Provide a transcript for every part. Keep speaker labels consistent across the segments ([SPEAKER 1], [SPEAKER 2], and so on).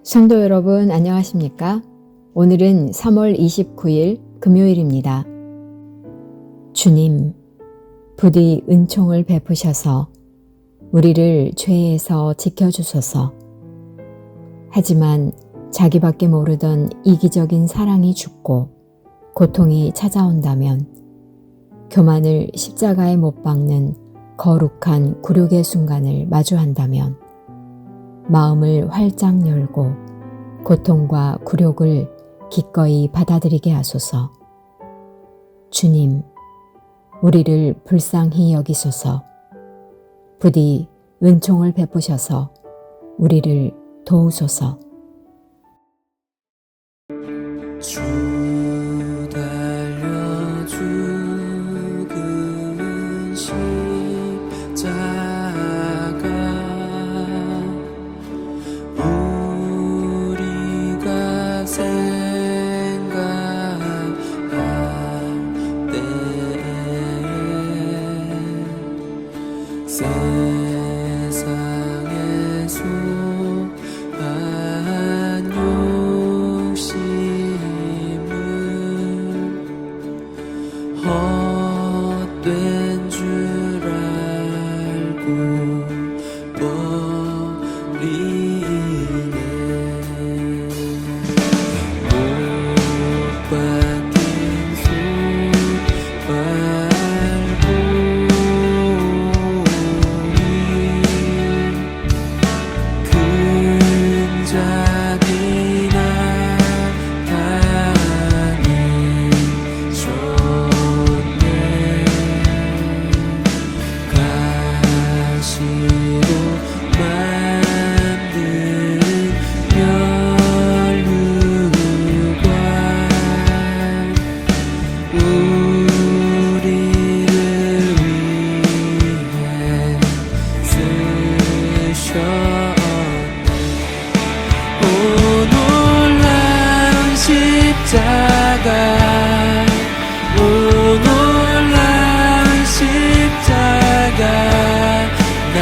[SPEAKER 1] 성도 여러분 안녕하십니까? 오늘은 3월 29일 금요일입니다. 주님, 부디 은총을 베푸셔서 우리를 죄에서 지켜주소서. 하지만 자기밖에 모르던 이기적인 사랑이 죽고 고통이 찾아온다면 교만을 십자가에 못 박는 거룩한 굴욕의 순간을 마주한다면 마음을 활짝 열고 고통과 굴욕을 기꺼이 받아들이게 하소서. 주님, 우리를 불쌍히 여기소서. 부디 은총을 베푸셔서 우리를 도우소서.
[SPEAKER 2] 주 달려 죽은 십자가 우리가 생각할 때에 세상의 수많은 욕심을 헛된 줄 알고 버리네. 못 박힌 손발보리 근자비 나타내 줬네. 가시로 만든 멸류관 우리를 위해 쓰셨네. 오 놀라운 십자가, 오 놀라운 십자가, 날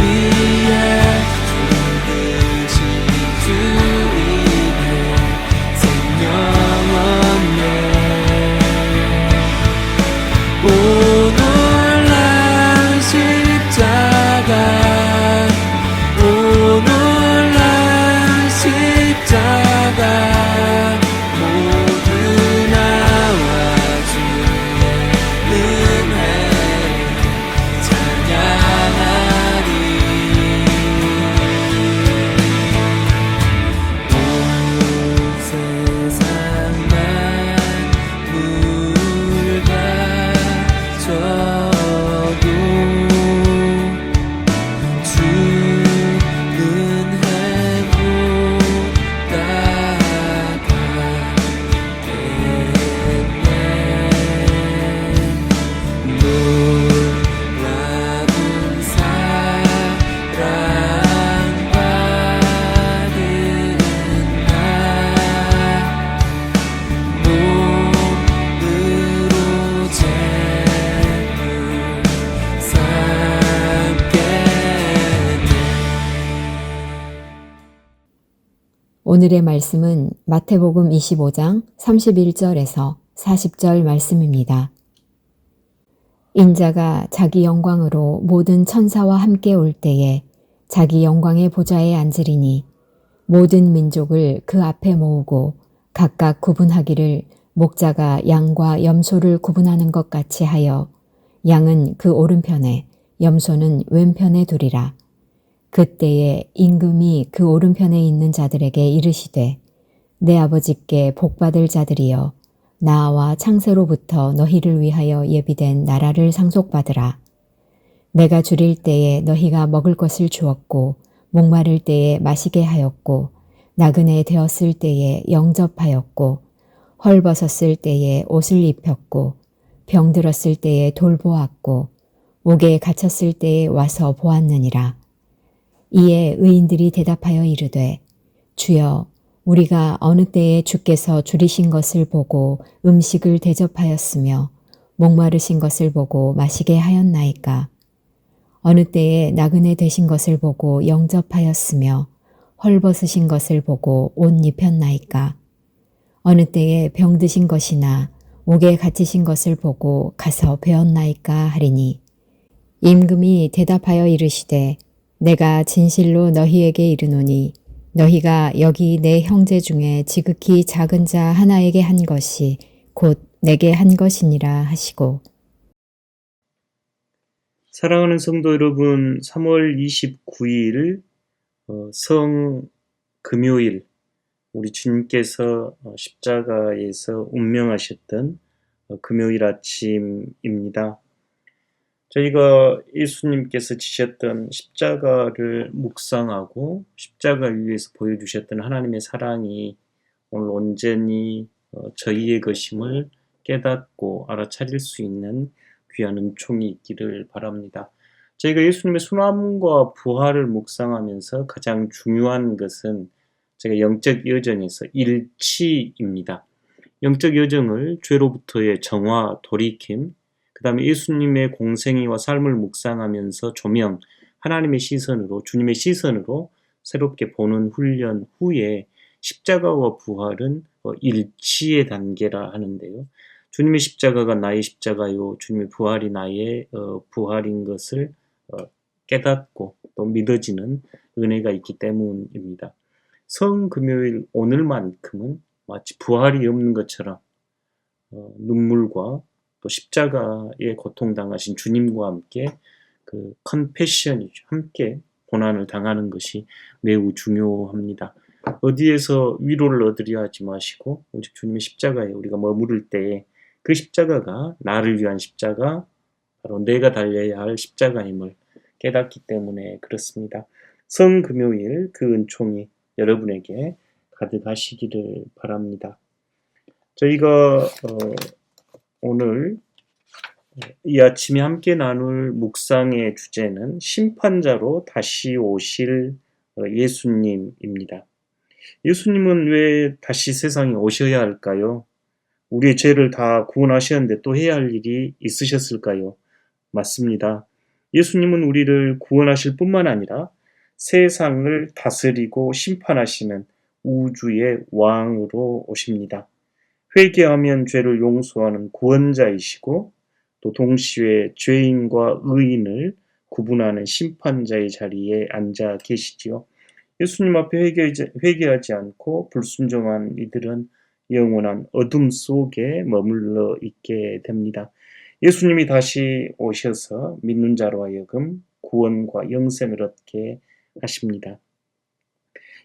[SPEAKER 2] 위해 죽으신 주님의 생명 없네. 오 놀라운 십자가, 오 놀라운 십자가, 모두 나와 주의 은혜 찬양하리. 온 세상 만물 가져도 주는 해보다가겠네. 놀라운 사랑받은 나 몸으로 재물 삼겠네.
[SPEAKER 1] 오늘의 말씀은 마태복음 25장 31절에서 40절 말씀입니다. 인자가 자기 영광으로 모든 천사와 함께 올 때에 자기 영광의 보좌에 앉으리니 모든 민족을 그 앞에 모으고 각각 구분하기를 목자가 양과 염소를 구분하는 것 같이 하여 양은 그 오른편에 염소는 왼편에 두리라. 그때에 임금이 그 오른편에 있는 자들에게 이르시되 내 아버지께 복받을 자들이여 나와 창세로부터 너희를 위하여 예비된 나라를 상속받으라. 내가 줄일 때에 너희가 먹을 것을 주었고 목마를 때에 마시게 하였고 나그네 되었을 때에 영접하였고 헐벗었을 때에 옷을 입혔고 병들었을 때에 돌보았고 옥에 갇혔을 때에 와서 보았느니라. 이에 의인들이 대답하여 이르되 주여 우리가 어느 때에 주께서 줄이신 것을 보고 음식을 대접하였으며 목마르신 것을 보고 마시게 하였나이까? 어느 때에 나그네 되신 것을 보고 영접하였으며 헐벗으신 것을 보고 옷 입혔나이까? 어느 때에 병드신 것이나 옥에 갇히신 것을 보고 가서 배웠나이까 하리니 임금이 대답하여 이르시되 내가 진실로 너희에게 이르노니 너희가 여기 내 형제 중에 지극히 작은 자 하나에게 한 것이 곧 내게 한 것이니라 하시고.
[SPEAKER 3] 사랑하는 성도 여러분, 3월 29일 성 금요일 우리 주님께서 십자가에서 운명하셨던 금요일 아침입니다. 저희가 예수님께서 지셨던 십자가를 묵상하고 십자가 위에서 보여주셨던 하나님의 사랑이 오늘 온전히 저희의 것임을 깨닫고 알아차릴 수 있는 귀한 은총이 있기를 바랍니다. 저희가 예수님의 순환과 부활을 묵상하면서 가장 중요한 것은 제가 영적 여정에서 일치입니다. 영적 여정을 죄로부터의 정화, 돌이킴, 그 다음에 예수님의 공생애와 삶을 묵상하면서 조명, 하나님의 시선으로, 주님의 시선으로 새롭게 보는 훈련 후에 십자가와 부활은 일치의 단계라 하는데요. 주님의 십자가가 나의 십자가요, 주님의 부활이 나의 부활인 것을 깨닫고 또 믿어지는 은혜가 있기 때문입니다. 성금요일 오늘만큼은 마치 부활이 없는 것처럼 눈물과 또 십자가에 고통당하신 주님과 함께 그 컨패션이죠. 함께 고난을 당하는 것이 매우 중요합니다. 어디에서 위로를 얻으려 하지 마시고 오직 주님의 십자가에 우리가 머무를 때에 그 십자가가 나를 위한 십자가, 바로 내가 달려야 할 십자가임을 깨닫기 때문에 그렇습니다. 성금요일 그 은총이 여러분에게 가득하시기를 바랍니다. 저희가 오늘 이 아침에 함께 나눌 묵상의 주제는 심판자로 다시 오실 예수님입니다. 예수님은 왜 다시 세상에 오셔야 할까요? 우리의 죄를 다 구원하셨는데 또 해야 할 일이 있으셨을까요? 맞습니다. 예수님은 우리를 구원하실 뿐만 아니라 세상을 다스리고 심판하시는 우주의 왕으로 오십니다. 회개하면 죄를 용서하는 구원자이시고 또 동시에 죄인과 의인을 구분하는 심판자의 자리에 앉아 계시지요. 예수님 앞에 회개하지 않고 불순종한 이들은 영원한 어둠 속에 머물러 있게 됩니다. 예수님이 다시 오셔서 믿는 자로 하여금 구원과 영생을 얻게 하십니다.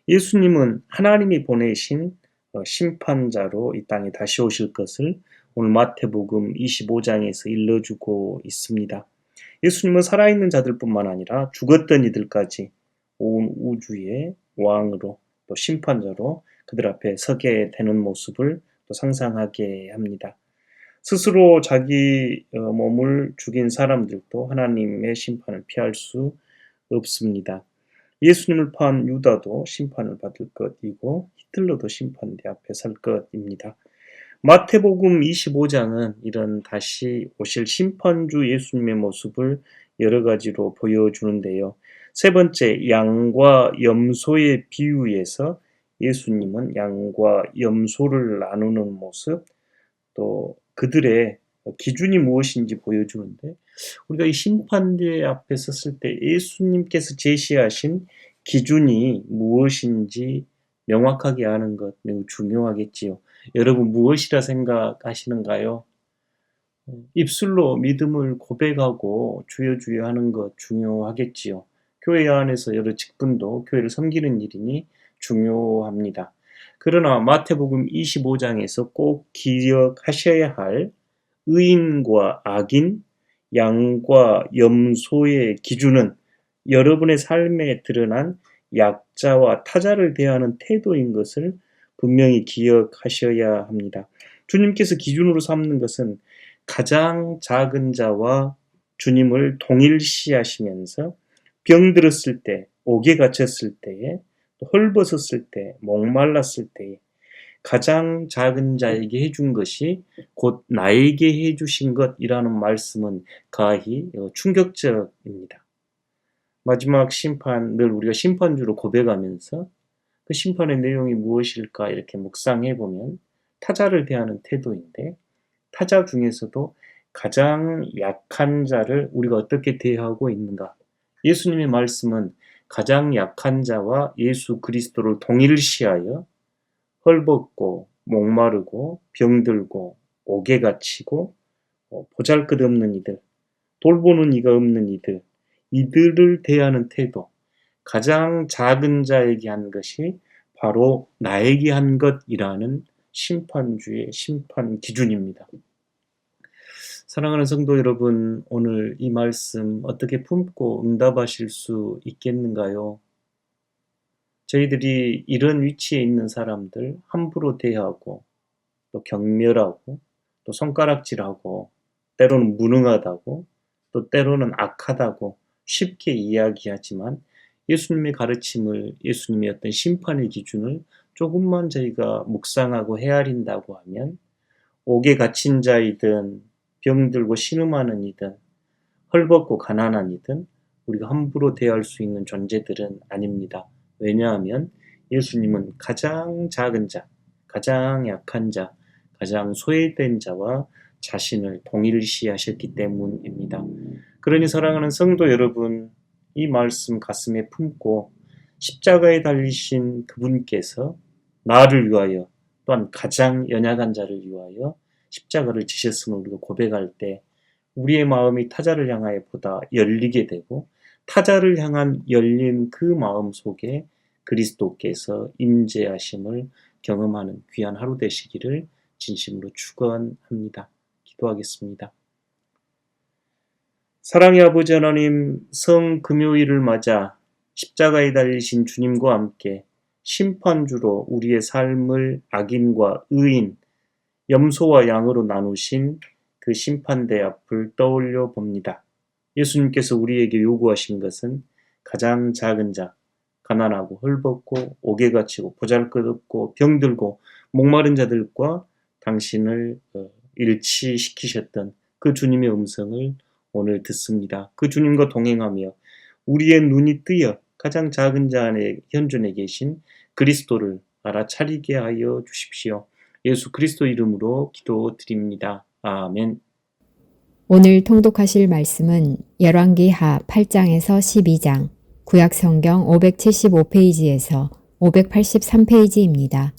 [SPEAKER 3] 예수님은 하나님이 보내신 심판자로 이 땅에 다시 오실 것을 오늘 마태복음 25장에서 일러주고 있습니다. 예수님은 살아있는 자들뿐만 아니라 죽었던 이들까지 온 우주의 왕으로 또 심판자로 그들 앞에 서게 되는 모습을 또 상상하게 합니다. 스스로 자기 몸을 죽인 사람들도 하나님의 심판을 피할 수 없습니다. 예수님을 판 유다도 심판을 받을 것이고 히틀러도 심판대 앞에 설 것입니다. 마태복음 25장은 이런 다시 오실 심판주 예수님의 모습을 여러 가지로 보여주는데요. 세 번째, 양과 염소의 비유에서 예수님은 양과 염소를 나누는 모습, 또 그들의 기준이 무엇인지 보여주는데, 우리가 이 심판대 앞에 섰을 때 예수님께서 제시하신 기준이 무엇인지 명확하게 아는 것 매우 중요하겠지요. 여러분 무엇이라 생각하시는가요? 입술로 믿음을 고백하고 주여 주여 하는 것 중요하겠지요. 교회 안에서 여러 직분도 교회를 섬기는 일이니 중요합니다. 그러나 마태복음 25장에서 꼭 기억하셔야 할 의인과 악인, 양과 염소의 기준은 여러분의 삶에 드러난 약자와 타자를 대하는 태도인 것을 분명히 기억하셔야 합니다. 주님께서 기준으로 삼는 것은 가장 작은 자와 주님을 동일시하시면서 병들었을 때, 옥에 갇혔을 때에, 헐벗었을 때, 목말랐을 때에 가장 작은 자에게 해준 것이 곧 나에게 해주신 것이라는 말씀은 가히 충격적입니다. 마지막 심판, 늘 우리가 심판주로 고백하면서 그 심판의 내용이 무엇일까 이렇게 묵상해 보면 타자를 대하는 태도인데, 타자 중에서도 가장 약한 자를 우리가 어떻게 대하고 있는가? 예수님의 말씀은 가장 약한 자와 예수 그리스도를 동일시하여 헐벗고 목마르고 병들고 옥에 갇히고 보잘것없는 이들, 돌보는 이가 없는 이들을 대하는 태도, 가장 작은 자에게 한 것이 바로 나에게 한 것이라는 심판주의 심판 기준입니다. 사랑하는 성도 여러분, 오늘 이 말씀 어떻게 품고 응답하실 수 있겠는가요? 저희들이 이런 위치에 있는 사람들 함부로 대하고 또 경멸하고 또 손가락질하고 때로는 무능하다고 또 때로는 악하다고 쉽게 이야기하지만, 예수님의 가르침을, 예수님의 어떤 심판의 기준을 조금만 저희가 묵상하고 헤아린다고 하면, 옥에 갇힌 자이든 병들고 신음하는 이든 헐벗고 가난한 이든 우리가 함부로 대할 수 있는 존재들은 아닙니다. 왜냐하면 예수님은 가장 작은 자, 가장 약한 자, 가장 소외된 자와 자신을 동일시하셨기 때문입니다. 그러니 사랑하는 성도 여러분, 이 말씀 가슴에 품고 십자가에 달리신 그분께서 나를 위하여, 또한 가장 연약한 자를 위하여 십자가를 지셨음을 우리가 고백할 때 우리의 마음이 타자를 향하여 보다 열리게 되고, 타자를 향한 열린 그 마음 속에 그리스도께서 임재하심을 경험하는 귀한 하루 되시기를 진심으로 축원합니다. 기도하겠습니다. 사랑의 아버지 하나님, 성금요일을 맞아 십자가에 달리신 주님과 함께 심판주로 우리의 삶을 악인과 의인, 염소와 양으로 나누신 그 심판대 앞을 떠올려 봅니다. 예수님께서 우리에게 요구하신 것은 가장 작은 자, 가난하고 헐벗고 옥에 갇히고 보잘것없고 병들고 목마른 자들과 당신을 일치시키셨던 그 주님의 음성을 오늘 듣습니다. 그 주님과 동행하며 우리의 눈이 뜨여 가장 작은 자 안에 현존해 계신 그리스도를 알아차리게 하여 주십시오. 예수 그리스도 이름으로 기도드립니다. 아멘.
[SPEAKER 1] 오늘 통독하실 말씀은 열왕기하 8장에서 12장, 구약성경 575페이지에서 583페이지입니다.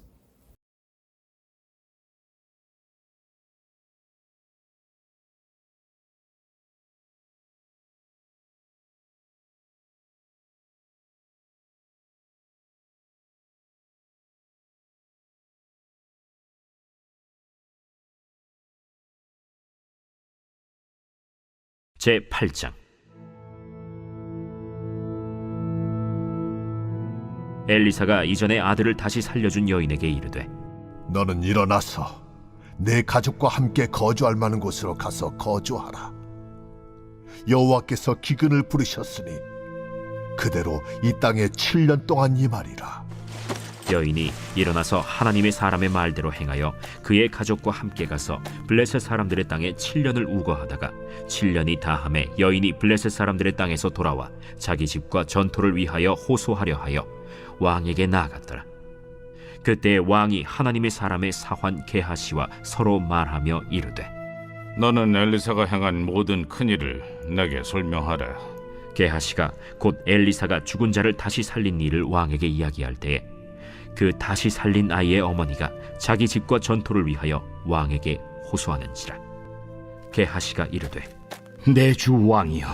[SPEAKER 4] 제8장. 엘리사가 이전에 아들을 다시 살려준 여인에게 이르되,
[SPEAKER 5] 너는 일어나서 내 가족과 함께 거주할 만한 곳으로 가서 거주하라. 여호와께서 기근을 부르셨으니 그대로 이 땅에 7년 동안 임하리라.
[SPEAKER 4] 여인이 일어나서 하나님의 사람의 말대로 행하여 그의 가족과 함께 가서 블레셋 사람들의 땅에 7년을 우거하다가 7년이 다함에 여인이 블레셋 사람들의 땅에서 돌아와 자기 집과 전토를 위하여 호소하려 하여 왕에게 나아갔더라. 그때 왕이 하나님의 사람의 사환 게하시와 서로 말하며 이르되,
[SPEAKER 6] 너는 엘리사가 행한 모든 큰일을 내게 설명하라.
[SPEAKER 4] 게하시가 곧 엘리사가 죽은 자를 다시 살린 일을 왕에게 이야기할 때에 그 다시 살린 아이의 어머니가 자기 집과 전토를 위하여 왕에게 호소하는지라. 게하시가 이르되,
[SPEAKER 7] 내 주 왕이여,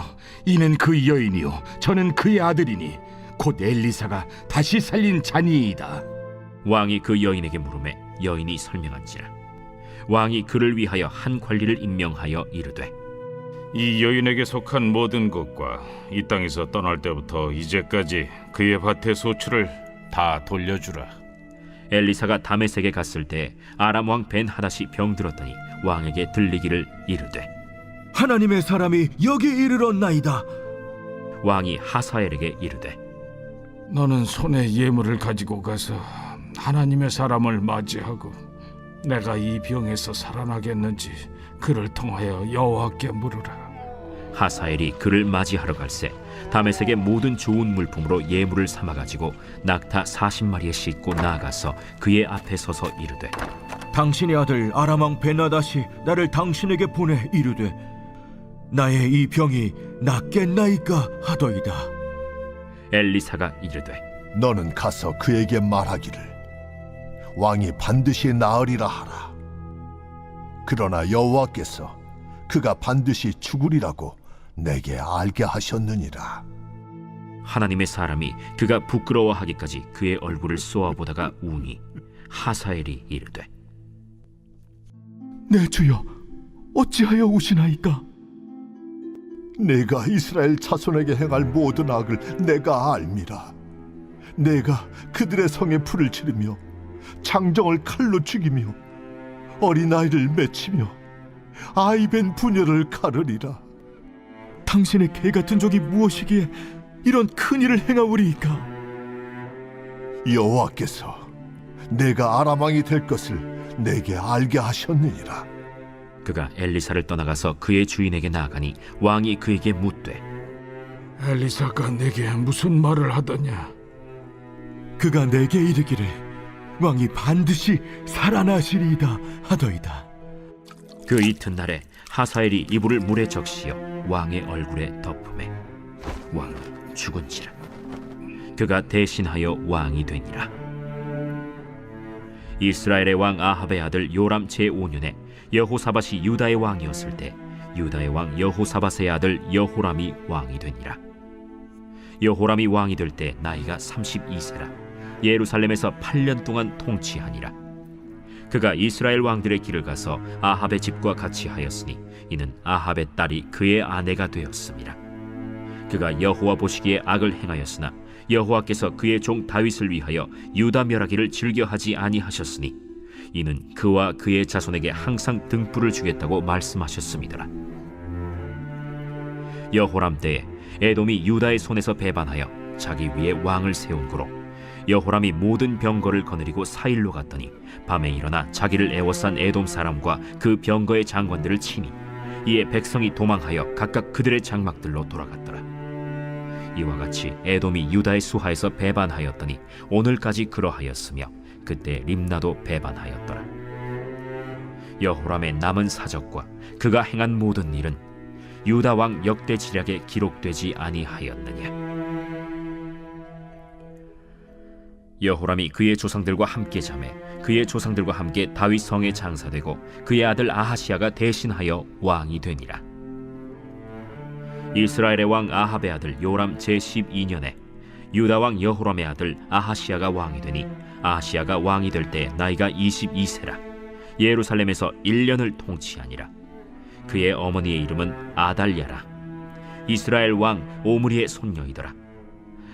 [SPEAKER 7] 이는 그 여인이요 저는 그의 아들이니 곧 엘리사가 다시 살린 자니이다.
[SPEAKER 4] 왕이 그 여인에게 물으매 여인이 설명한지라. 왕이 그를 위하여 한 관리를 임명하여 이르되,
[SPEAKER 6] 이 여인에게 속한 모든 것과 이 땅에서 떠날 때부터 이제까지 그의 밭의 소출을 다 돌려주라.
[SPEAKER 4] 엘리사가 다메섹에 갔을 때 아람 왕 벤하닷이 병들었더니 왕에게 들리기를 이르되,
[SPEAKER 8] 하나님의 사람이 여기 이르렀나이다.
[SPEAKER 4] 왕이 하사엘에게 이르되,
[SPEAKER 6] 너는 손에 예물을 가지고 가서 하나님의 사람을 맞이하고 내가 이 병에서 살아나겠는지 그를 통하여 여호와께 물으라.
[SPEAKER 4] 하사엘이 그를 맞이하러 갈새 다메섹의 모든 좋은 물품으로 예물을 삼아가지고 낙타 40마리에 싣고 나아가서 그의 앞에 서서 이르되
[SPEAKER 8] 당신의 아들 아람 왕 베나닷이 나를 당신에게 보내 이르되 나의 이 병이 낫겠나이까 하더이다.
[SPEAKER 4] 엘리사가 이르되
[SPEAKER 5] 너는 가서 그에게 말하기를 왕이 반드시 나으리라 하라. 그러나 여호와께서 그가 반드시 죽으리라고 내게 알게 하셨느니라.
[SPEAKER 4] 하나님의 사람이 그가 부끄러워하기까지 그의 얼굴을 쏘아보다가 우니 하사엘이 이르되
[SPEAKER 8] 내 주여, 어찌하여 우시나이까?
[SPEAKER 5] 내가 이스라엘 자손에게 행할 모든 악을 내가 알미라. 내가 그들의 성에 불을 지르며 장정을 칼로 죽이며 어린아이를 맺히며 아이벤 부녀를 가르리라.
[SPEAKER 8] 당신의 개 같은 적이 무엇이기에 이런 큰 일을 행하오리이까?
[SPEAKER 5] 여호와께서 내가 아람 왕이 될 것을 내게 알게 하셨느니라.
[SPEAKER 4] 그가 엘리사를 떠나가서 그의 주인에게 나아가니 왕이 그에게 묻되
[SPEAKER 6] 엘리사가 내게 무슨 말을 하더냐?
[SPEAKER 8] 그가 내게 이르기를 왕이 반드시 살아나시리이다 하더이다.
[SPEAKER 4] 그 이튿날에 하사엘이 이불을 물에 적시어 왕의 얼굴에 덮음에 왕은 죽은지라. 그가 대신하여 왕이 되니라. 이스라엘의 왕 아합의 아들 요람 제5년에 여호사밧이 유다의 왕이었을 때 유다의 왕 여호사밧의 아들 여호람이 왕이 되니라. 여호람이 왕이 될 때 나이가 32세라 예루살렘에서 8년 동안 통치하니라. 그가 이스라엘 왕들의 길을 가서 아합의 집과 같이 하였으니 이는 아합의 딸이 그의 아내가 되었습니다. 그가 여호와 보시기에 악을 행하였으나 여호와께서 그의 종 다윗을 위하여 유다 멸하기를 즐겨하지 아니하셨으니 이는 그와 그의 자손에게 항상 등불을 주겠다고 말씀하셨음이더라. 여호람 때에 에돔이 유다의 손에서 배반하여 자기 위에 왕을 세운 고로 여호람이 모든 병거를 거느리고 사일로 갔더니 밤에 일어나 자기를 애워싼 에돔 사람과 그 병거의 장관들을 치니 이에 백성이 도망하여 각각 그들의 장막들로 돌아갔더라. 이와 같이 에돔이 유다의 수하에서 배반하였더니 오늘까지 그러하였으며 그때 림나도 배반하였더라. 여호람의 남은 사적과 그가 행한 모든 일은 유다 왕 역대 지략에 기록되지 아니하였느냐. 여호람이 그의 조상들과 함께 자매 그의 조상들과 함께 다윗 성에 장사되고 그의 아들 아하시야가 대신하여 왕이 되니라. 이스라엘의 왕 아합의 아들 요람 제12년에 유다 왕 여호람의 아들 아하시야가 왕이 되니 아하시야가 왕이 될 때 나이가 22세라 예루살렘에서 1년을 통치하니라. 그의 어머니의 이름은 아달랴라. 이스라엘 왕 오므리의 손녀이더라.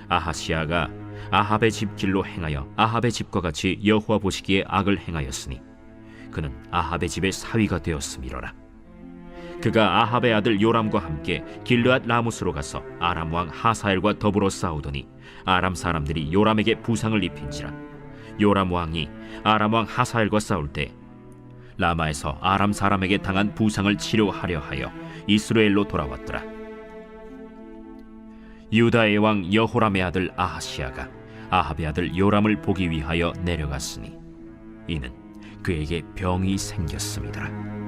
[SPEAKER 4] 아하시야가 아합의 집 길로 행하여 아합의 집과 같이 여호와 보시기에 악을 행하였으니 그는 아합의 집의 사위가 되었음이로라. 그가 아합의 아들 요람과 함께 길르앗 라못으로 가서 아람 왕 하사엘과 더불어 싸우더니 아람 사람들이 요람에게 부상을 입힌지라. 요람 왕이 아람 왕 하사엘과 싸울 때 라마에서 아람 사람에게 당한 부상을 치료하려 하여 이스라엘로 돌아왔더라. 유다의 왕 여호람의 아들 아하시야가 아합의 아들 요람을 보기 위하여 내려갔으니 이는 그에게 병이 생겼음이더라.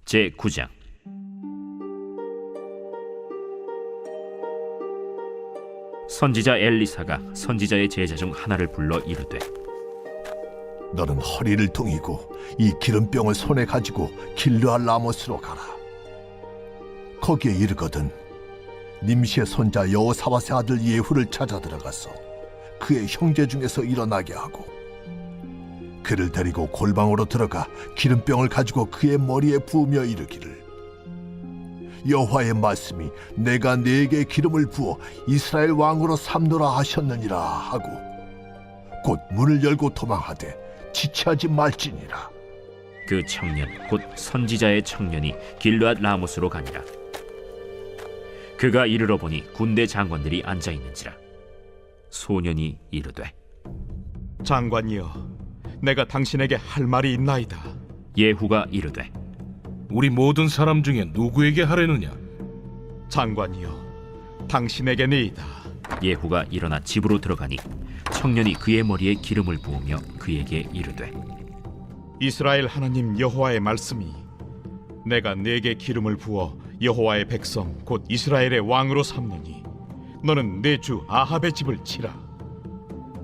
[SPEAKER 4] 제9장. 선지자 엘리사가 선지자의 제자 중 하나를 불러 이르되
[SPEAKER 5] 너는 허리를 동이고 이 기름병을 손에 가지고 길르앗 라못으로 가라. 거기에 이르거든 님시의 손자 여호사밧의 아들 예후를 찾아 들어가서 그의 형제 중에서 일어나게 하고 그를 데리고 골방으로 들어가 기름병을 가지고 그의 머리에 부으며 이르기를 여호와의 말씀이 내가 네게 기름을 부어 이스라엘 왕으로 삼노라 하셨느니라 하고 곧 문을 열고 도망하되 지체하지 말지니라.
[SPEAKER 4] 그 청년 곧 선지자의 청년이 길르앗 라못으로 가니라. 그가 이르러 보니 군대 장관들이 앉아 있는지라. 소년이 이르되
[SPEAKER 9] 장관이여, 내가 당신에게 할 말이 있나이다.
[SPEAKER 4] 예후가 이르되
[SPEAKER 6] 우리 모든 사람 중에 누구에게 하려느냐?
[SPEAKER 9] 장관이여, 당신에게니이다.
[SPEAKER 4] 예후가 일어나 집으로 들어가니 청년이 그의 머리에 기름을 부으며 그에게 이르되
[SPEAKER 9] 이스라엘 하나님 여호와의 말씀이 내가 네게 기름을 부어 여호와의 백성 곧 이스라엘의 왕으로 삼느니 너는 내 주 아합의 집을 치라.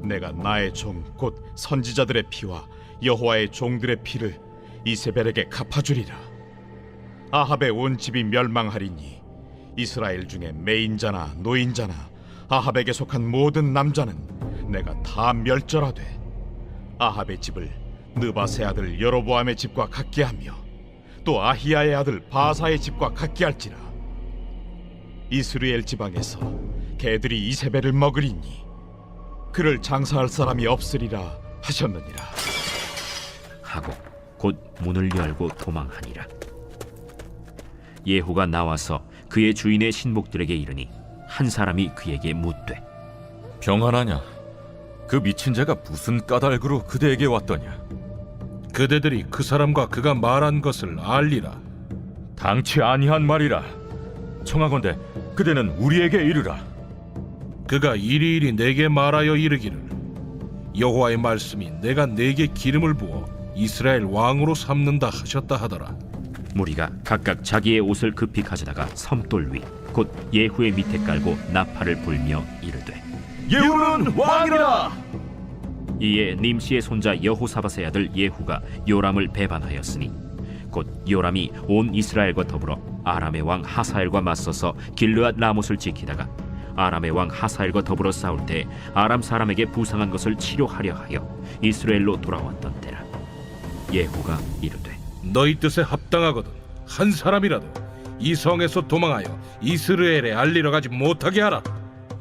[SPEAKER 9] 내가 나의 종 곧 선지자들의 피와 여호와의 종들의 피를 이세벨에게 갚아주리라. 아합의 온 집이 멸망하리니 이스라엘 중에 매인자나 노인자나 아합에게 속한 모든 남자는 내가 다 멸절하되 아합의 집을 느바세 아들 여로보암의 집과 같게 하며 또 아히야의 아들 바사의 집과 같게 할지라. 이스라엘 지방에서 개들이 이세벨을 먹으리니 그를 장사할 사람이 없으리라 하셨느니라.
[SPEAKER 4] 하고 곧 문을 열고 도망하니라. 예후가 나와서 그의 주인의 신복들에게 이르니 한 사람이 그에게 묻되
[SPEAKER 10] 평안하냐? 그 미친 자가 무슨 까닭으로 그대에게 왔더냐?
[SPEAKER 6] 그대들이 그 사람과 그가 말한 것을 알리라.
[SPEAKER 10] 당치 아니한 말이라. 청하건대 그대는 우리에게 이르라.
[SPEAKER 6] 그가 이리이리 내게 말하여 이르기를 여호와의 말씀이 내가 네게 기름을 부어 이스라엘 왕으로 삼는다 하셨다 하더라.
[SPEAKER 4] 무리가 각각 자기의 옷을 급히 가져다가 섬돌 위 곧 예후의 밑에 깔고 나팔을 불며 이르되
[SPEAKER 8] 예후는 왕이라.
[SPEAKER 4] 이에 님시의 손자 여호사밧의 아들 예후가 요람을 배반하였으니 곧 요람이 온 이스라엘과 더불어 아람의 왕 하사엘과 맞서서 길르앗 라못을 지키다가 아람의 왕 하사엘과 더불어 싸울 때 아람 사람에게 부상한 것을 치료하려 하여 이스라엘로 돌아왔던 때라. 예후가 이르되
[SPEAKER 6] 너희 뜻에 합당하거든 한 사람이라도 이 성에서 도망하여 이스라엘에 알리러 가지 못하게 하라.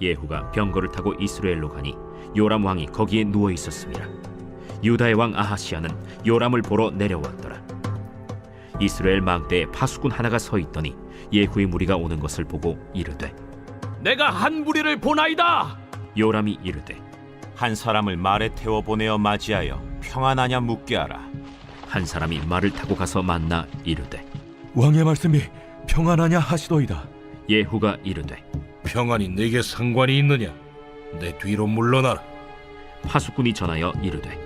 [SPEAKER 4] 예후가 병거를 타고 이스라엘로 가니 요람 왕이 거기에 누워 있었습니다. 유다의 왕 아하시아는 요람을 보러 내려왔더라. 이스라엘 망대에 파수꾼 하나가 서 있더니 예후의 무리가 오는 것을 보고 이르되
[SPEAKER 11] 내가 한 무리를 보나이다.
[SPEAKER 4] 요람이 이르되
[SPEAKER 12] 한 사람을 말에 태워 보내어 맞이하여 평안하냐 묻게 하라.
[SPEAKER 4] 한 사람이 말을 타고 가서 만나 이르되
[SPEAKER 8] 왕의 말씀이 평안하냐 하시도이다.
[SPEAKER 4] 예후가 이르되
[SPEAKER 6] 평안이 내게 상관이 있느냐? 내 뒤로 물러나라.
[SPEAKER 4] 파수꾼이 전하여 이르되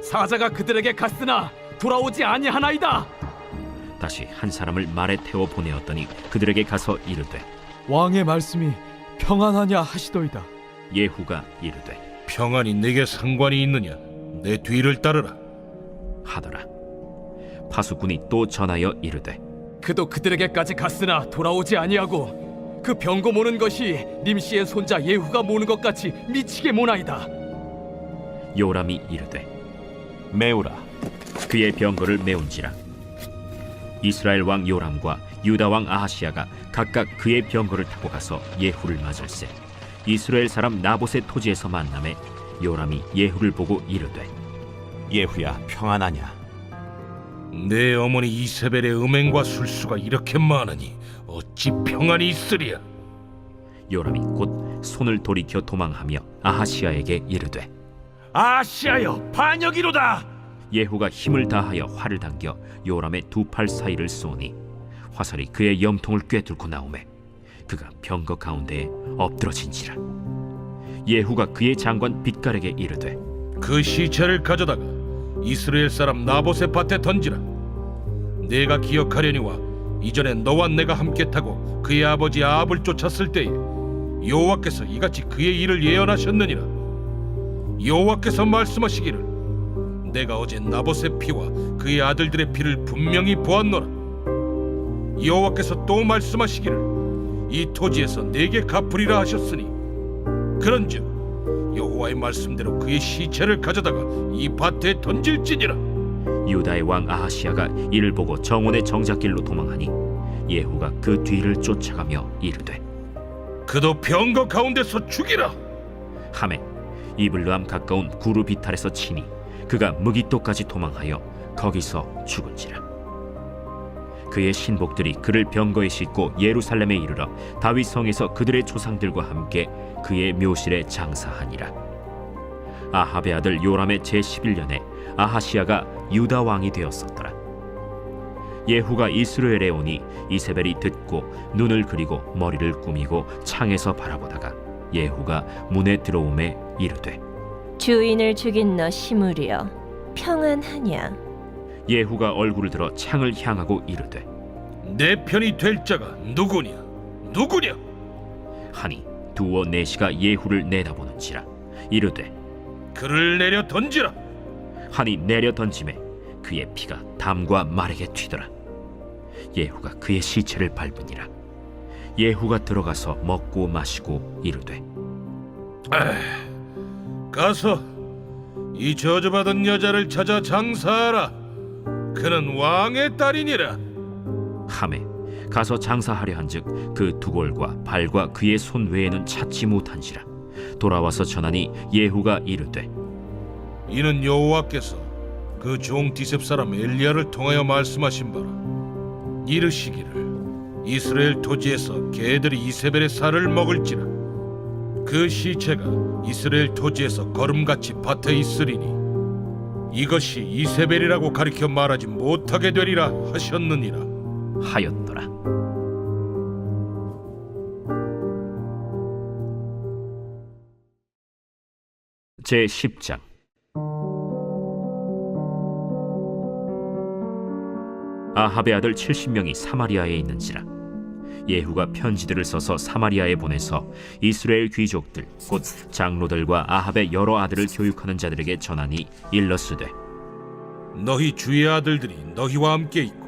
[SPEAKER 11] 사자가 그들에게 갔으나 돌아오지 아니하나이다.
[SPEAKER 4] 다시 한 사람을 말에 태워 보내었더니 그들에게 가서 이르되
[SPEAKER 11] 왕의 말씀이 평안하냐 하시도이다.
[SPEAKER 4] 예후가 이르되
[SPEAKER 6] 평안이 내게 상관이 있느냐? 내 뒤를 따르라
[SPEAKER 4] 하더라. 파수꾼이 또 전하여 이르되
[SPEAKER 11] 그도 그들에게까지 갔으나 돌아오지 아니하고 그 병거 모는 것이 님시의 손자 예후가 모는 것 같이 미치게 모나이다.
[SPEAKER 4] 요람이 이르되
[SPEAKER 12] 메우라.
[SPEAKER 4] 그의 병거를 메운지라. 이스라엘 왕 요람과 유다 왕 아하시아가 각각 그의 병거를 타고 가서 예후를 맞을세 이스라엘 사람 나봇의 토지에서 만남에 요람이 예후를 보고 이르되
[SPEAKER 12] 예후야, 평안하냐?
[SPEAKER 6] 내 어머니 이세벨의 음행과 술수가 이렇게 많으니 어찌 평안이 있으랴?
[SPEAKER 4] 요람이 곧 손을 돌이켜 도망하며 아하시아에게 이르되
[SPEAKER 11] 아시아여, 반역이로다.
[SPEAKER 4] 예후가 힘을 다하여 활을 당겨 요람의 두 팔 사이를 쏘니 화살이 그의 염통을 꿰뚫고 나오매 그가 병거 가운데에 엎드러진지라. 예후가 그의 장관 빗갈에게 이르되
[SPEAKER 6] 그 시체를 가져다가 이스라엘 사람 나봇의 밭에 던지라. 내가 기억하려니와 이전에 너와 내가 함께 타고 그의 아버지 아합을 쫓았을 때에 여호와께서 이같이 그의 일을 예언하셨느니라. 여호와께서 말씀하시기를 내가 어제 나봇의 피와 그의 아들들의 피를 분명히 보았노라. 여호와께서 또 말씀하시기를 이 토지에서 내게 갚으리라 하셨으니 그런즉 여호와의 말씀대로 그의 시체를 가져다가 이 밭에 던질지니라.
[SPEAKER 4] 유다의 왕 아하시아가 이를 보고 정원의 정작길로 도망하니 예후가 그 뒤를 쫓아가며 이르되
[SPEAKER 6] 그도 병거 가운데서 죽이라
[SPEAKER 4] 하매 이블르함 가까운 구르 비탈에서 치니 그가 무기토까지 도망하여 거기서 죽은지라. 그의 신복들이 그를 병거에 싣고 예루살렘에 이르러 다윗 성에서 그들의 조상들과 함께 그의 묘실에 장사하니라. 아합의 아들 요람의 제11년에 아하시야가 유다 왕이 되었었더라. 예후가 이스라엘에 오니 이세벨이 듣고 눈을 그리고 머리를 꾸미고 창에서 바라보다가 예후가 문에 들어오매 이르되
[SPEAKER 13] 주인을 죽인 너 시므리여 평안하냐?
[SPEAKER 4] 예후가 얼굴을 들어 창을 향하고 이르되
[SPEAKER 6] 내 편이 될 자가 누구냐? 누구냐?
[SPEAKER 4] 하니 두어 내시가 예후를 내다보는지라 이르되
[SPEAKER 6] 그를 내려 던지라.
[SPEAKER 4] 하니 내려 던짐에 그의 피가 담과 말에게 튀더라. 예후가 그의 시체를 밟으니라. 예후가 들어가서 먹고 마시고 이르되
[SPEAKER 6] 가서 이 저주받은 여자를 찾아 장사하라. 그는 왕의 딸이니라.
[SPEAKER 4] 하매 가서 장사하려 한즉 그 두골과 발과 그의 손 외에는 찾지 못한지라. 돌아와서 전하니 예후가 이르되
[SPEAKER 6] 이는 여호와께서 그 종 디셉 사람 엘리야를 통하여 말씀하신 바라. 이르시기를 이스라엘 토지에서 개들이 이세벨의 살을 먹을지라. 그 시체가 이스라엘 토지에서 거름같이 밭에 있으리니 이것이 이세벨이라고 가리켜 말하지 못하게 되리라 하셨느니라
[SPEAKER 4] 하였더라. 제10장. 아합의 아들 70명이 사마리아에 있는지라. 예후가 편지들을 써서 사마리아에 보내서 이스라엘 귀족들 곧 장로들과 아합의 여러 아들을 교육하는 자들에게 전하니 일러스되
[SPEAKER 6] 너희 주의 아들들이 너희와 함께 있고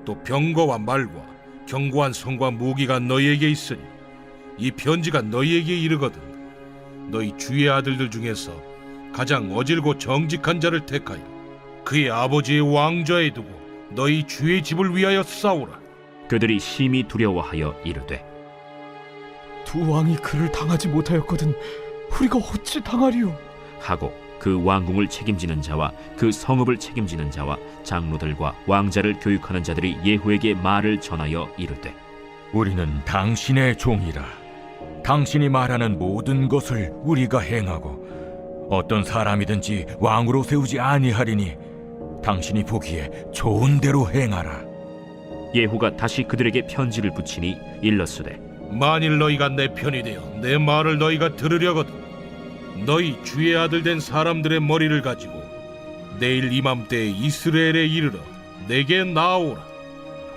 [SPEAKER 6] 또 병거와 말과 견고한 성과 무기가 너희에게 있으니 이 편지가 너희에게 이르거든 너희 주의 아들들 중에서 가장 어질고 정직한 자를 택하여 그의 아버지의 왕좌에 두고 너희 주의 집을 위하여 싸우라.
[SPEAKER 4] 그들이 심히 두려워하여 이르되
[SPEAKER 11] 두 왕이 그를 당하지 못하였거든 우리가 어찌 당하리요?
[SPEAKER 4] 하고 그 왕궁을 책임지는 자와 그 성읍을 책임지는 자와 장로들과 왕자를 교육하는 자들이 예후에게 말을 전하여 이르되
[SPEAKER 7] 우리는 당신의 종이라. 당신이 말하는 모든 것을 우리가 행하고 어떤 사람이든지 왕으로 세우지 아니하리니 당신이 보기에 좋은 대로 행하라.
[SPEAKER 4] 예후가 다시 그들에게 편지를 붙이니 일러스되
[SPEAKER 6] 만일 너희가 내 편이 되어 내 말을 너희가 들으려거든 너희 주의 아들 된 사람들의 머리를 가지고 내일 이맘때에 이스라엘에 이르러 내게 나오라.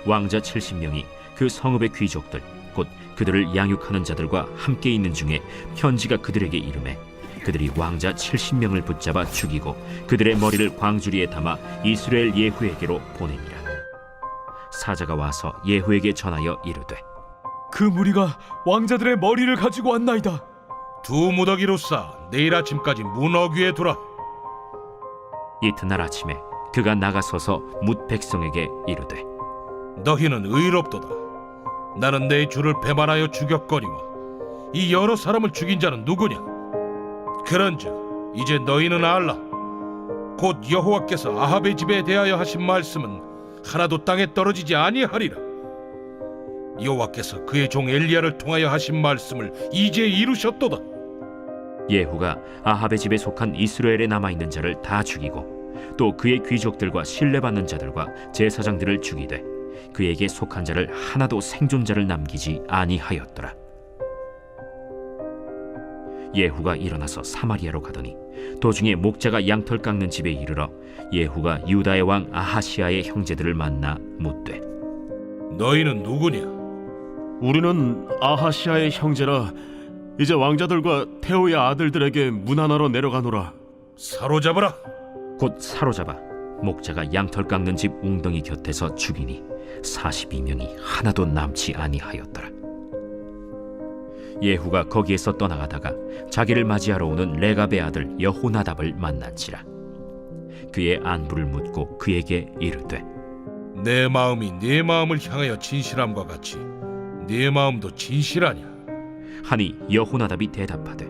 [SPEAKER 4] 왕자 70명이 그 성읍의 귀족들 곧 그들을 양육하는 자들과 함께 있는 중에 편지가 그들에게 이르매 그들이 왕자 70명을 붙잡아 죽이고 그들의 머리를 광주리에 담아 이스라엘 예후에게로 보내니라. 사자가 와서 예후에게 전하여 이르되
[SPEAKER 11] 그 무리가 왕자들의 머리를 가지고 왔나이다.
[SPEAKER 6] 두 무더기로 싸 내일 아침까지 문 어귀에 두라.
[SPEAKER 4] 이튿날 아침에 그가 나가서서 뭇 백성에게 이르되
[SPEAKER 6] 너희는 의롭도다. 나는 내 주를 배반하여 죽였거니와 이 여러 사람을 죽인 자는 누구냐? 그런즉 이제 너희는 알라. 곧 여호와께서 아합의 집에 대하여 하신 말씀은 하나도 땅에 떨어지지 아니하리라. 여호와께서 그의 종 엘리야를 통하여 하신 말씀을 이제 이루셨도다.
[SPEAKER 4] 예후가 아합의 집에 속한 이스라엘에 남아있는 자를 다 죽이고 또 그의 귀족들과 신뢰받는 자들과 제사장들을 죽이되 그에게 속한 자를 하나도 생존자를 남기지 아니하였더라. 예후가 일어나서 사마리아로 가더니 도중에 목자가 양털 깎는 집에 이르러 예후가 유다의 왕 아하시야의 형제들을 만나 묻되
[SPEAKER 6] 너희는 누구냐?
[SPEAKER 14] 우리는 아하시야의 형제라. 이제 왕자들과 태호의 아들들에게 문안하러 내려가노라.
[SPEAKER 6] 사로잡아라.
[SPEAKER 4] 곧 사로잡아 목자가 양털 깎는 집 웅덩이 곁에서 죽이니 42명이 하나도 남지 아니하였더라. 예후가 거기에서 떠나가다가 자기를 맞이하러 오는 레갑의 아들 여호나답을 만난지라. 그의 안부를 묻고 그에게 이르되
[SPEAKER 6] 내 마음이 네 마음을 향하여 진실함과 같이 네 마음도 진실하냐?
[SPEAKER 4] 하니 여호나답이 대답하되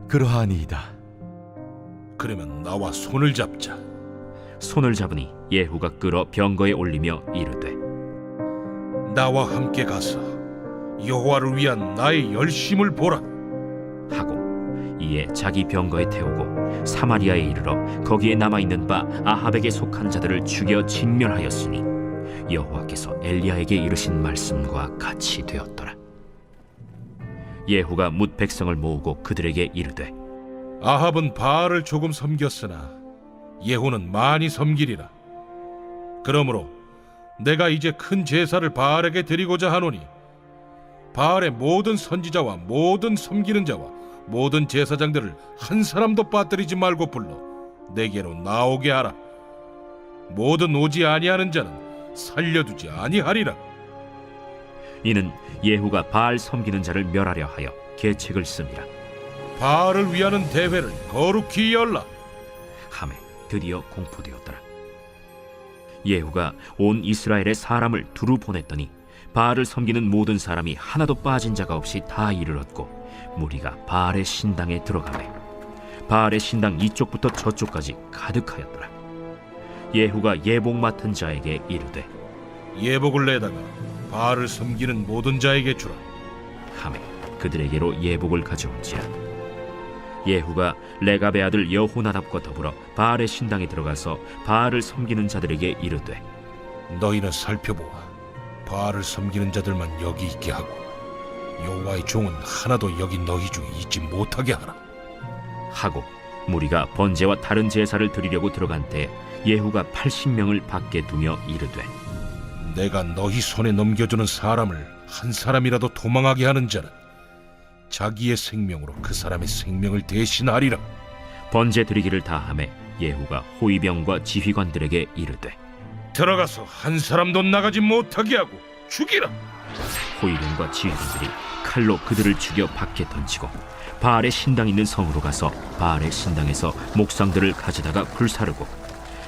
[SPEAKER 7] 그러하니이다.
[SPEAKER 6] 그러면 나와 손을 잡자.
[SPEAKER 4] 손을 잡으니 예후가 끌어 병거에 올리며 이르되
[SPEAKER 6] 나와 함께 가서 여호와를 위한 나의 열심을 보라.
[SPEAKER 4] 하고 이에 자기 병거에 태우고 사마리아에 이르러 거기에 남아있는 바 아합에게 속한 자들을 죽여 진멸하였으니 여호와께서 엘리야에게 이르신 말씀과 같이 되었더라. 예후가 뭇 백성을 모으고 그들에게 이르되
[SPEAKER 6] 아합은 바알을 조금 섬겼으나 예후는 많이 섬기리라. 그러므로 내가 이제 큰 제사를 바알에게 드리고자 하노니 바알의 모든 선지자와 모든 섬기는 자와 모든 제사장들을 한 사람도 빠뜨리지 말고 불러 내게로 나오게 하라. 모든 오지 아니하는 자는 살려두지 아니하리라.
[SPEAKER 4] 이는 예후가 바알 섬기는 자를 멸하려 하여 계책을 씁니다.
[SPEAKER 6] 바알을 위하는 대회를 거룩히 열라
[SPEAKER 4] 하매 드디어 공포되었더라. 예후가 온 이스라엘의 사람을 두루 보냈더니 바알을 섬기는 모든 사람이 하나도 빠진 자가 없이 다 이르렀고 무리가 바알의 신당에 들어가매 바알의 신당 이쪽부터 저쪽까지 가득하였더라. 예후가 예복 맡은 자에게 이르되
[SPEAKER 6] 예복을 내다가 바알을 섬기는 모든 자에게 주라
[SPEAKER 4] 하매 그들에게로 예복을 가져온지라. 예후가 레갑의 아들 여호나답과 더불어 바알의 신당에 들어가서 바알을 섬기는 자들에게 이르되
[SPEAKER 6] 너희는 살펴보아 바알을 섬기는 자들만 여기 있게 하고 여호와의 종은 하나도 여기 너희 중에 있지 못하게 하라
[SPEAKER 4] 하고 무리가 번제와 다른 제사를 드리려고 들어간 때 예후가 80명을 밖에 두며 이르되
[SPEAKER 6] 내가 너희 손에 넘겨주는 사람을 한 사람이라도 도망하게 하는 자는 자기의 생명으로 그 사람의 생명을 대신하리라.
[SPEAKER 4] 번제 드리기를 다하매 예후가 호위병과 지휘관들에게 이르되
[SPEAKER 6] 들어가서 한 사람도 나가지 못하게 하고 죽이라.
[SPEAKER 4] 호위병과 지휘관들이 칼로 그들을 죽여 밖에 던지고 바알의 신당 있는 성으로 가서 바알의 신당에서 목상들을 가져다가 불사르고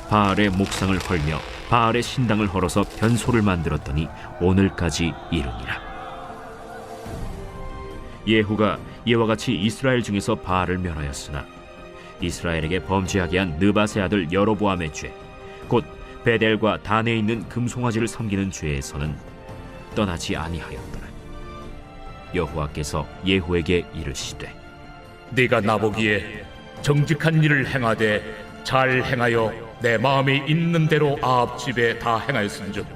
[SPEAKER 4] 바알의 목상을 헐며 바알의 신당을 헐어서 변소를 만들었더니 오늘까지 이르니라. 예후가 이와 같이 이스라엘 중에서 바알을 멸하였으나 이스라엘에게 범죄하게 한 느밧의 아들 여로보암의 죄, 곧 베델과 단에 있는 금송아지를 섬기는 죄에서는 떠나지 아니하였더라. 여호와께서 예후에게 이르시되
[SPEAKER 15] 네가 나보기에 정직한 일을 행하되 잘 행하여 내 마음에 있는 대로 아합 집에 다 행하였은즉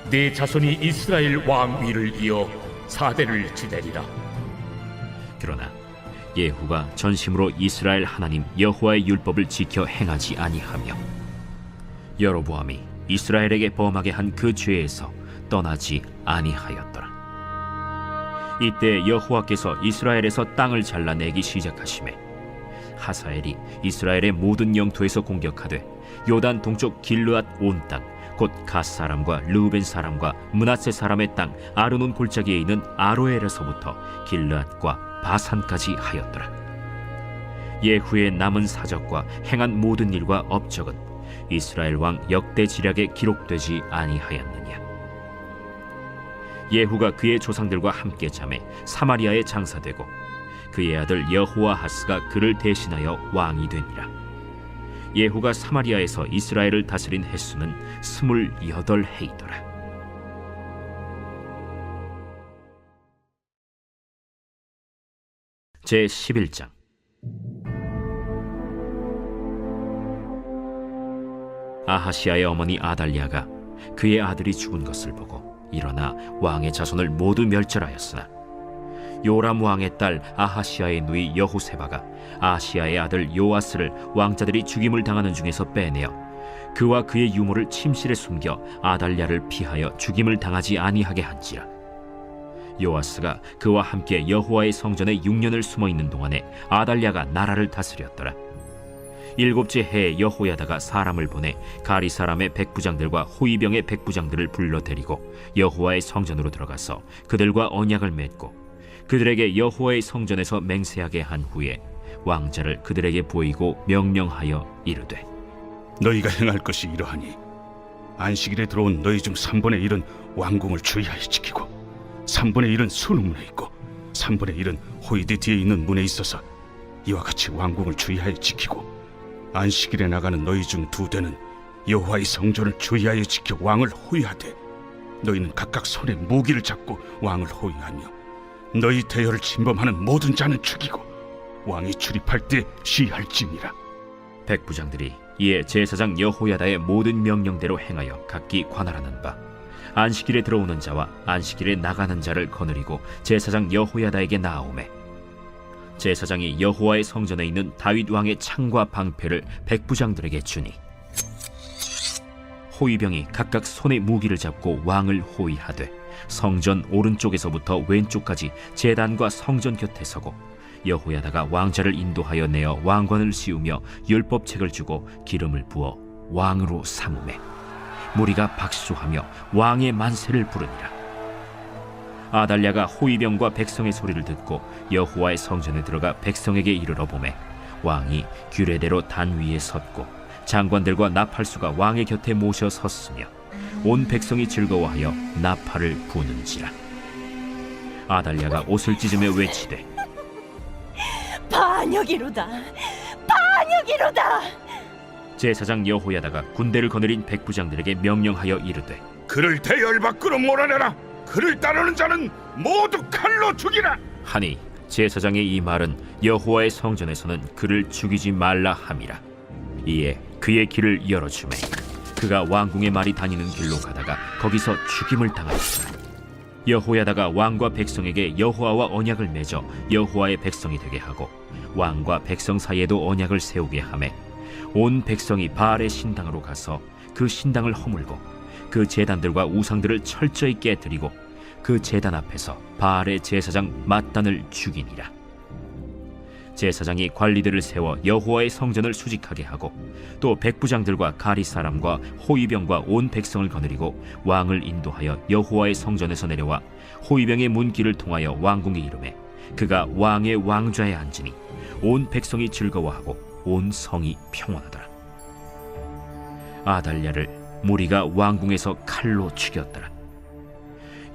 [SPEAKER 15] 네 자손이 이스라엘 왕 위를 이어 사대를 지내리라.
[SPEAKER 4] 그러나 예후가 전심으로 이스라엘 하나님 여호와의 율법을 지켜 행하지 아니하며 여로보암이 이스라엘에게 범하게 한 그 죄에서 떠나지 아니하였더라. 이때 여호와께서 이스라엘에서 땅을 잘라내기 시작하시매 하사엘이 이스라엘의 모든 영토에서 공격하되 요단 동쪽 길르앗 온 땅 곧 갓 사람과 르우벤 사람과 므낫세 사람의 땅 아르논 골짜기에 있는 아로엘에서부터 길르앗과 바산까지 하였더라. 예후의 남은 사적과 행한 모든 일과 업적은 이스라엘 왕 역대 지략에 기록되지 아니하였느냐. 예후가 그의 조상들과 함께 잠에 사마리아에 장사되고 그의 아들 여호아하스가 그를 대신하여 왕이 되니라. 예후가 사마리아에서 이스라엘을 다스린 횟수는 28해이더라. 제11장. 아하시아의 어머니 아달랴가 그의 아들이 죽은 것을 보고 일어나 왕의 자손을 모두 멸절하였으나 요람 왕의 딸 아하시아의 누이 여호세바가 아하시아의 아들 요아스를 왕자들이 죽임을 당하는 중에서 빼내어 그와 그의 유모를 침실에 숨겨 아달랴를 피하여 죽임을 당하지 아니하게 한지라. 요아스가 그와 함께 여호와의 성전에 6년을 숨어있는 동안에 아달랴가 나라를 다스렸더라. 7째 해에 여호야다가 사람을 보내 가리 사람의 백부장들과 호위병의 백부장들을 불러 데리고 여호와의 성전으로 들어가서 그들과 언약을 맺고 그들에게 여호와의 성전에서 맹세하게 한 후에 왕자를 그들에게 보이고 명령하여 이르되
[SPEAKER 16] 너희가 행할 것이 이러하니 안식일에 들어온 너희 중 3분의 1은 왕궁을 주의하여 지키고 3분의 1은 수능문에 있고 3분의 1은 호위대 뒤에 있는 문에 있어서 이와 같이 왕궁을 주의하여 지키고 안식일에 나가는 너희 중 2대는 여호와의 성전을 주의하여 지켜 왕을 호위하되 너희는 각각 손에 무기를 잡고 왕을 호위하며 너희 대열을 침범하는 모든 자는 죽이고 왕이 출입할 때 시할지니라.
[SPEAKER 4] 백부장들이 이에 제사장 여호야다의 모든 명령대로 행하여 각기 관할하는 바 안식일에 들어오는 자와 안식일에 나가는 자를 거느리고 제사장 여호야다에게 나아오매 제사장이 여호와의 성전에 있는 다윗 왕의 창과 방패를 백부장들에게 주니 호위병이 각각 손에 무기를 잡고 왕을 호위하되 성전 오른쪽에서부터 왼쪽까지 제단과 성전 곁에 서고 여호야다가 왕자를 인도하여 내어 왕관을 씌우며 율법책을 주고 기름을 부어 왕으로 삼으매 무리가 박수하며 왕의 만세를 부르니라. 아달랴가 호위병과 백성의 소리를 듣고 여호와의 성전에 들어가 백성에게 이르러 보매 왕이 규례대로 단 위에 섰고 장관들과 나팔수가 왕의 곁에 모셔 섰으며 온 백성이 즐거워하여 나팔을 부는지라. 아달랴가 옷을 찢으며 외치되
[SPEAKER 13] 반역이로다, 반역이로다.
[SPEAKER 4] 제사장 여호야다가 군대를 거느린 백부장들에게 명령하여 이르되
[SPEAKER 6] 그를 대열 밖으로 몰아내라. 그를 따르는 자는 모두 칼로 죽이라.
[SPEAKER 4] 하니 제사장의 이 말은 여호와의 성전에서는 그를 죽이지 말라 함이라. 이에 그의 길을 열어주매 그가 왕궁의 말이 다니는 길로 가다가 거기서 죽임을 당하였더라. 여호야다가 왕과 백성에게 여호와와 언약을 맺어 여호와의 백성이 되게 하고 왕과 백성 사이에도 언약을 세우게 하매 온 백성이 바알의 신당으로 가서 그 신당을 허물고 그 제단들과 우상들을 철저히 깨뜨리고 그 제단 앞에서 바알의 제사장 맏단을 죽이니라. 제사장이 관리들을 세워 여호와의 성전을 수직하게 하고 또 백부장들과 가리 사람과 호위병과 온 백성을 거느리고 왕을 인도하여 여호와의 성전에서 내려와 호위병의 문길을 통하여 왕궁에 이르매 그가 왕의 왕좌에 앉으니 온 백성이 즐거워하고 온 성이 평온하더라. 아달랴를 무리가 왕궁에서 칼로 죽였더라.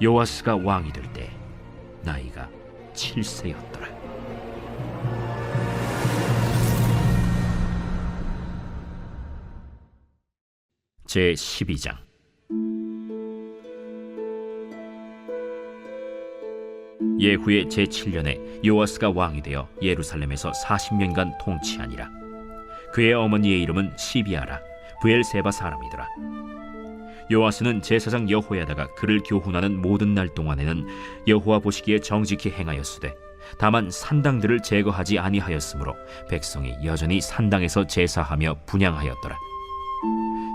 [SPEAKER 4] 요아스가 왕이 될 때 나이가 7세였더라. 제12장 예후의 제7년에 요아스가 왕이 되어 예루살렘에서 40년간 통치하니라. 그의 어머니의 이름은 시비아라 브엘세바 사람이더라. 요아스는 제사장 여호야다가 그를 교훈하는 모든 날 동안에는 여호와 보시기에 정직히 행하였으되 다만 산당들을 제거하지 아니하였으므로 백성이 여전히 산당에서 제사하며 분향하였더라.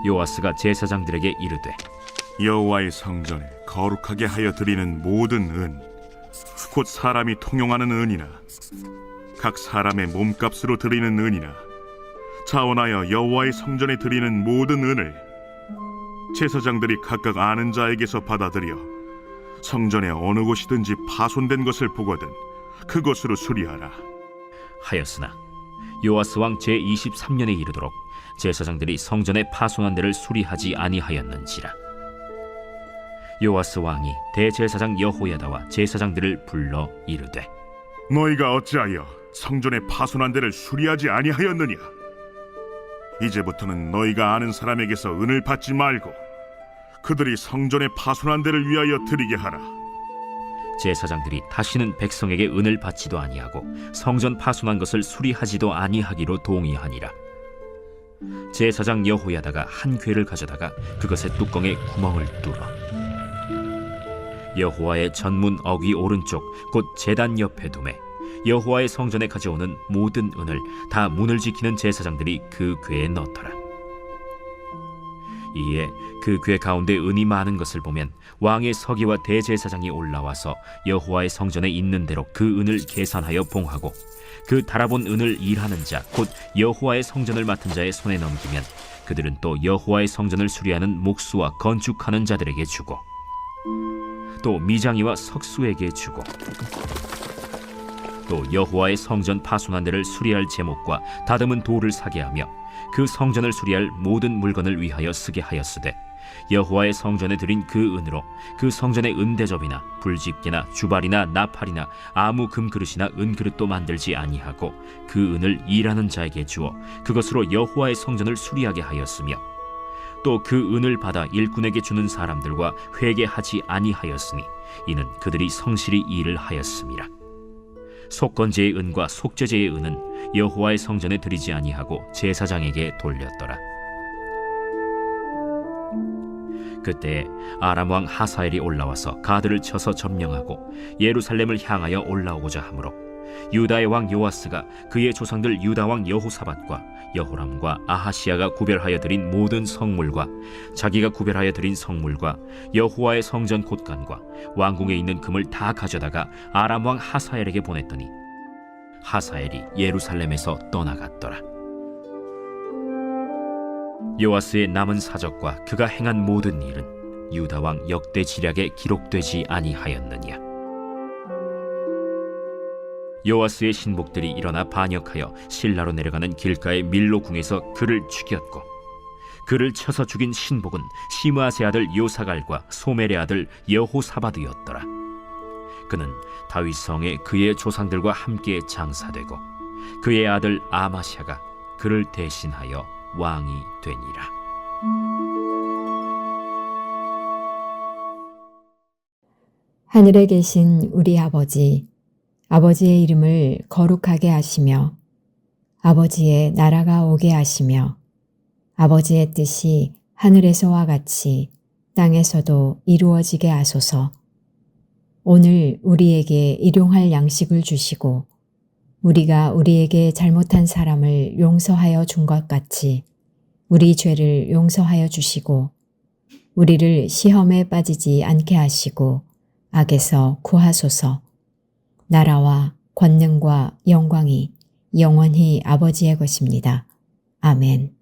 [SPEAKER 4] 요아스가 제사장들에게 이르되
[SPEAKER 17] 여호와의 성전에 거룩하게 하여 드리는 모든 은, 곧 사람이 통용하는 은이나 각 사람의 몸값으로 드리는 은이나 자원하여 여호와의 성전에 드리는 모든 은을 제사장들이 각각 아는 자에게서 받아들여 성전의 어느 곳이든지 파손된 것을 보거든 그것으로 수리하라
[SPEAKER 4] 하였으나 요아스 왕 제23년에 이르도록 제사장들이 성전의 파손한 데를 수리하지 아니하였는지라. 요아스 왕이 대제사장 여호야다와 제사장들을 불러 이르되
[SPEAKER 17] 너희가 어찌하여 성전의 파손한 데를 수리하지 아니하였느냐? 이제부터는 너희가 아는 사람에게서 은을 받지 말고 그들이 성전의 파손한 데를 위하여 드리게 하라.
[SPEAKER 4] 제사장들이 다시는 백성에게 은을 받지도 아니하고 성전 파손한 것을 수리하지도 아니하기로 동의하니라. 제사장 여호야다가 한 궤를 가져다가 그것의 뚜껑에 구멍을 뚫어 여호와의 전문 어귀 오른쪽 곧 제단 옆에 두매 여호와의 성전에 가져오는 모든 은을 다 문을 지키는 제사장들이 그 궤에 넣더라. 이에 그 궤 가운데 은이 많은 것을 보면 왕의 서기와 대제사장이 올라와서 여호와의 성전에 있는 대로 그 은을 계산하여 봉하고 그 달아본 은을 일하는 자 곧 여호와의 성전을 맡은 자의 손에 넘기면 그들은 또 여호와의 성전을 수리하는 목수와 건축하는 자들에게 주고 또 미장이와 석수에게 주고 또 여호와의 성전 파손한 데를 수리할 제목과 다듬은 돌을 사게 하며 그 성전을 수리할 모든 물건을 위하여 쓰게 하였으되 여호와의 성전에 드린 그 은으로 그 성전의 은대접이나 불집게나 주발이나 나팔이나 아무 금그릇이나 은그릇도 만들지 아니하고 그 은을 일하는 자에게 주어 그것으로 여호와의 성전을 수리하게 하였으며 또 그 은을 받아 일꾼에게 주는 사람들과 회개하지 아니하였으니 이는 그들이 성실히 일을 하였음이라. 속건제의 은과 속죄제의 은은 여호와의 성전에 드리지 아니하고 제사장에게 돌렸더라. 그때 아람 왕 하사엘이 올라와서 가드를 쳐서 점령하고 예루살렘을 향하여 올라오고자 하므로 유다의 왕 요아스가 그의 조상들 유다 왕 여호사밧과 여호람과 아하시야가 구별하여 드린 모든 성물과 자기가 구별하여 드린 성물과 여호와의 성전 곳간과 왕궁에 있는 금을 다 가져다가 아람 왕 하사엘에게 보냈더니 하사엘이 예루살렘에서 떠나갔더라. 요아스의 남은 사적과 그가 행한 모든 일은 유다 왕 역대 지략에 기록되지 아니하였느냐. 요아스의 신복들이 일어나 반역하여 실라로 내려가는 길가의 밀로 궁에서 그를 죽였고 그를 쳐서 죽인 신복은 시므아스의 아들 요사갈과 소멜의 아들 여호사밧이었더라. 그는 다윗 성에 그의 조상들과 함께 장사되고 그의 아들 아마샤가 그를 대신하여 왕이 되니라.
[SPEAKER 1] 하늘에 계신 우리 아버지, 아버지의 이름을 거룩하게 하시며 아버지의 나라가 오게 하시며 아버지의 뜻이 하늘에서와 같이 땅에서도 이루어지게 하소서. 오늘 우리에게 일용할 양식을 주시고 우리가 우리에게 잘못한 사람을 용서하여 준 것 같이 우리 죄를 용서하여 주시고 우리를 시험에 빠지지 않게 하시고 악에서 구하소서. 나라와 권능과 영광이 영원히 아버지의 것입니다. 아멘.